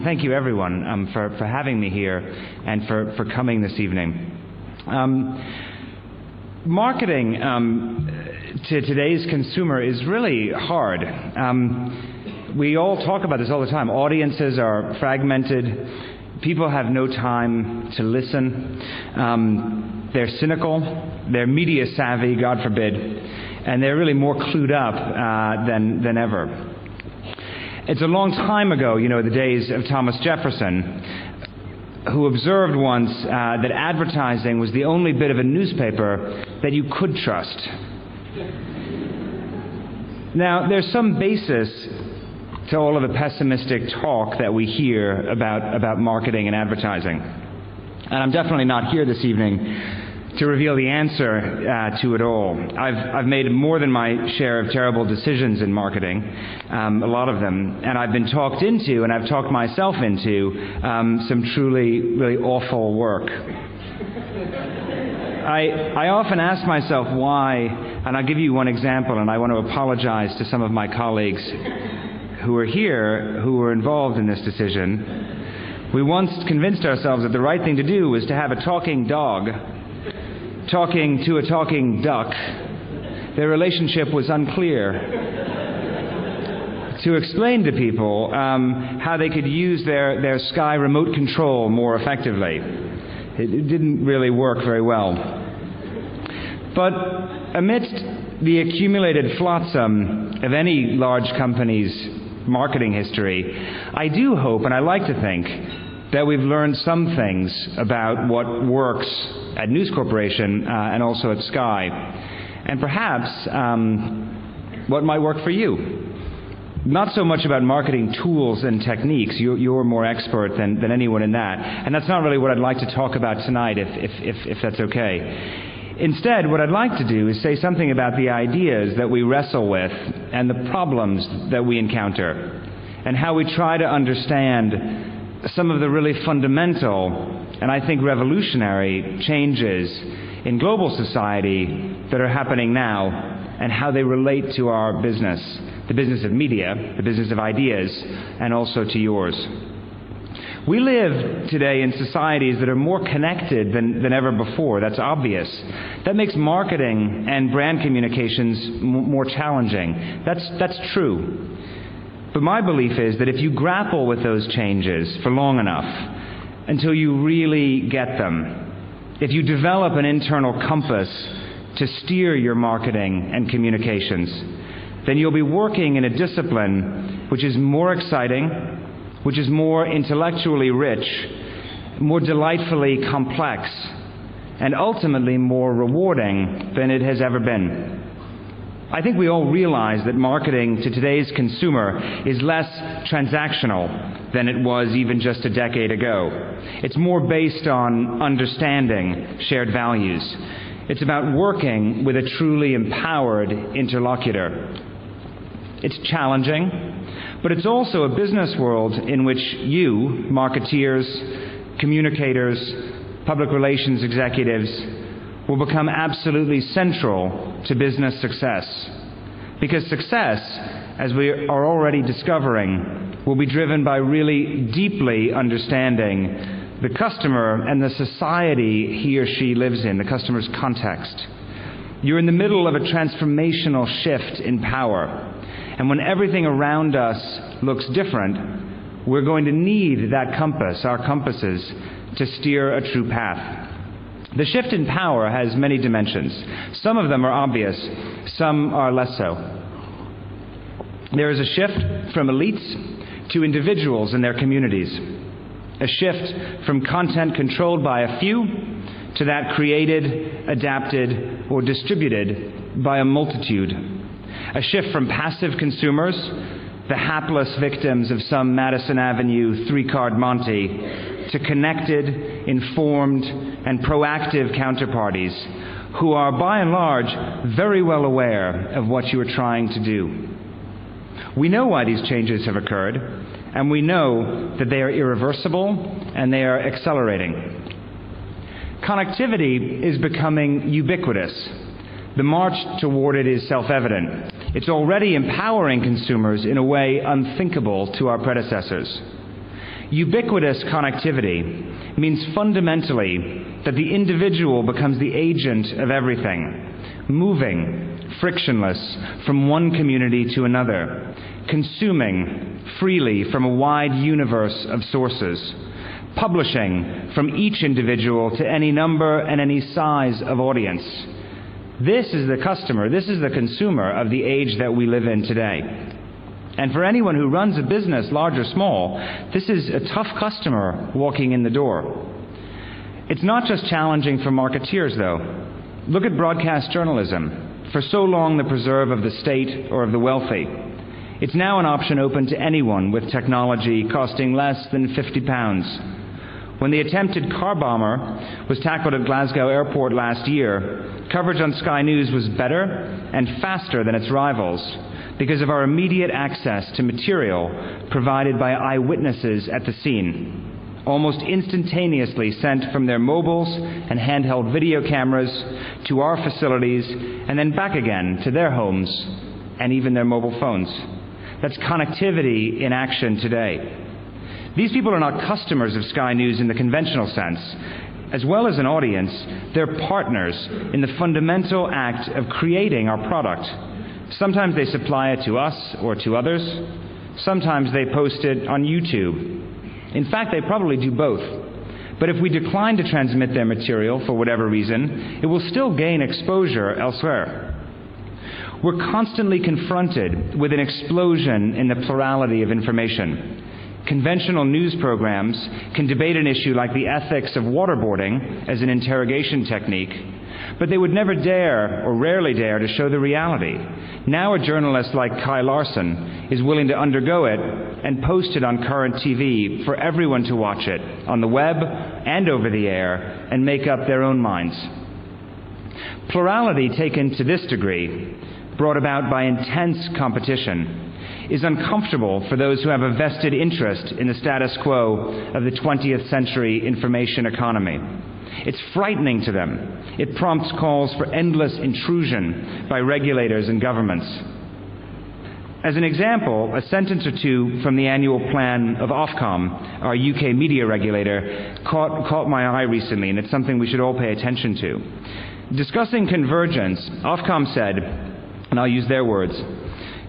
Thank you, everyone, for having me here and for coming this evening. Marketing to today's consumer is really hard. We all talk about this all the time. Audiences are fragmented. People have no time to listen. They're cynical. They're media savvy, God forbid, and they're really more clued up than ever. It's a long time ago, the days of Thomas Jefferson, who observed once that advertising was the only bit of a newspaper that you could trust. Now, there's some basis to all of the pessimistic talk that we hear about marketing and advertising. And I'm definitely not here this evening to reveal the answer to it all. I've made more than my share of terrible decisions in marketing, a lot of them, and I've been talked into, and I've talked myself into, some truly, really awful work. I often ask myself why, and I'll give you one example, and I want to apologize to some of my colleagues who are here, who were involved in this decision. We once convinced ourselves that the right thing to do was to have a talking dog talking to a talking duck. Their relationship was unclear. To explain to people how they could use their Sky remote control more effectively. It didn't really work very well. But amidst the accumulated flotsam of any large company's marketing history, I do hope, and I like to think, that we've learned some things about what works at News Corporation and also at Sky, and perhaps what might work for you. Not so much about marketing tools and techniques. You're more expert than anyone in that, and that's not really what I'd like to talk about tonight, if that's okay. Instead, what I'd like to do is say something about the ideas that we wrestle with and the problems that we encounter, and how we try to understand some of the really fundamental and I think revolutionary changes in global society that are happening now, and how they relate to our business, the business of media, the business of ideas, and also to yours. We live today in societies that are more connected than ever before. That's obvious. That makes marketing and brand communications more challenging. That's true. But my belief is that if you grapple with those changes for long enough, until you really get them, if you develop an internal compass to steer your marketing and communications, then you'll be working in a discipline which is more exciting, which is more intellectually rich, more delightfully complex, and ultimately more rewarding than it has ever been. I think we all realize that marketing to today's consumer is less transactional than it was even just a decade ago. It's more based on understanding shared values. It's about working with a truly empowered interlocutor. It's challenging, but it's also a business world in which you, marketeers, communicators, public relations executives, will become absolutely central to business success. Because success, as we are already discovering, will be driven by really deeply understanding the customer and the society he or she lives in, the customer's context. You're in the middle of a transformational shift in power. And when everything around us looks different, we're going to need that compass, our compasses, to steer a true path. The shift in power has many dimensions. Some of them are obvious, some are less so. There is a shift from elites to individuals in their communities. A shift from content controlled by a few to that created, adapted, or distributed by a multitude. A shift from passive consumers, the hapless victims of some Madison Avenue three-card Monte, to connected, informed, and proactive counterparties who are, by and large, very well aware of what you are trying to do. We know why these changes have occurred, and we know that they are irreversible and they are accelerating. Connectivity is becoming ubiquitous. The march toward it is self-evident. It's already empowering consumers in a way unthinkable to our predecessors. Ubiquitous connectivity means fundamentally that the individual becomes the agent of everything, moving, frictionless, from one community to another, consuming freely from a wide universe of sources, publishing from each individual to any number and any size of audience. This is the customer, this is the consumer of the age that we live in today. And for anyone who runs a business, large or small, this is a tough customer walking in the door. It's not just challenging for marketeers, though. Look at broadcast journalism, for so long the preserve of the state or of the wealthy. It's now an option open to anyone with technology costing less than £50. When the attempted car bomber was tackled at Glasgow Airport last year, coverage on Sky News was better and faster than its rivals because of our immediate access to material provided by eyewitnesses at the scene, almost instantaneously sent from their mobiles and handheld video cameras to our facilities and then back again to their homes and even their mobile phones. That's connectivity in action today. These people are not customers of Sky News in the conventional sense. As well as an audience, they're partners in the fundamental act of creating our product. Sometimes they supply it to us or to others. Sometimes they post it on YouTube. In fact, they probably do both. But if we decline to transmit their material for whatever reason, it will still gain exposure elsewhere. We're constantly confronted with an explosion in the plurality of information. Conventional news programs can debate an issue like the ethics of waterboarding as an interrogation technique, but they would never dare, or rarely dare, to show the reality. Now a journalist like Kai Larson is willing to undergo it and post it on current TV for everyone to watch it, on the web and over the air, and make up their own minds. Plurality taken to this degree, brought about by intense competition, is uncomfortable for those who have a vested interest in the status quo of the 20th century information economy. It's frightening to them. It prompts calls for endless intrusion by regulators and governments. As an example, a sentence or two from the annual plan of Ofcom, our UK media regulator, caught my eye recently, and it's something we should all pay attention to. Discussing convergence, Ofcom said, and I'll use their words,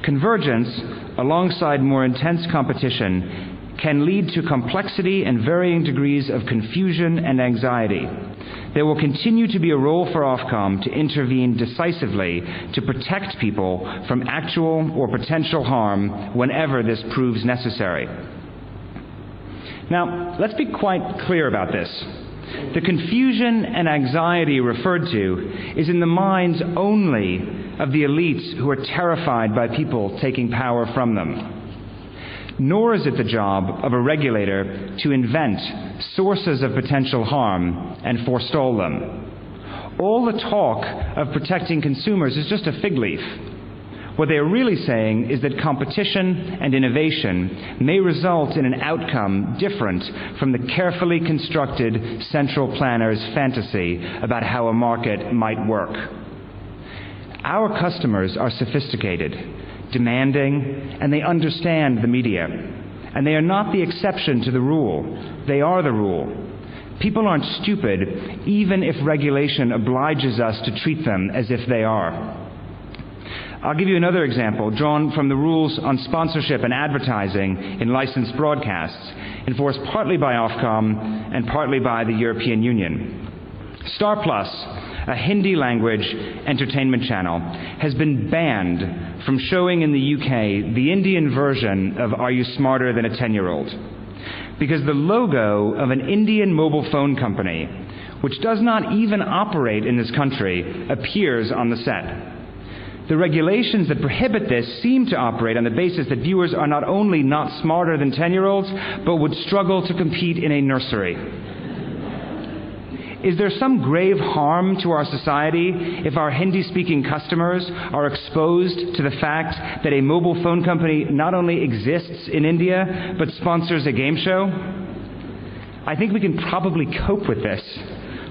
"Convergence, alongside more intense competition, can lead to complexity and varying degrees of confusion and anxiety. There will continue to be a role for Ofcom to intervene decisively to protect people from actual or potential harm whenever this proves necessary." Now, let's be quite clear about this. The confusion and anxiety referred to is in the minds only of the elites who are terrified by people taking power from them. Nor is it the job of a regulator to invent sources of potential harm and forestall them. All the talk of protecting consumers is just a fig leaf. What they are really saying is that competition and innovation may result in an outcome different from the carefully constructed central planner's fantasy about how a market might work. Our customers are sophisticated, demanding, and they understand the media. And they are not the exception to the rule. They are the rule. People aren't stupid, even if regulation obliges us to treat them as if they are. I'll give you another example, drawn from the rules on sponsorship and advertising in licensed broadcasts, enforced partly by Ofcom and partly by the European Union. Star Plus, a Hindi-language entertainment channel, has been banned from showing in the UK the Indian version of Are You Smarter Than a 10-Year-Old? Because the logo of an Indian mobile phone company, which does not even operate in this country, appears on the set. The regulations that prohibit this seem to operate on the basis that viewers are not only not smarter than 10-year-olds, but would struggle to compete in a nursery. Is there some grave harm to our society if our Hindi-speaking customers are exposed to the fact that a mobile phone company not only exists in India, but sponsors a game show? I think we can probably cope with this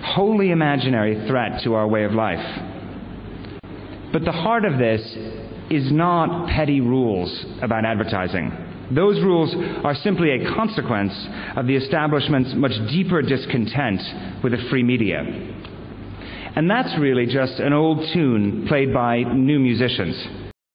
wholly imaginary threat to our way of life. But the heart of this is not petty rules about advertising. Those rules are simply a consequence of the establishment's much deeper discontent with the free media. And that's really just an old tune played by new musicians.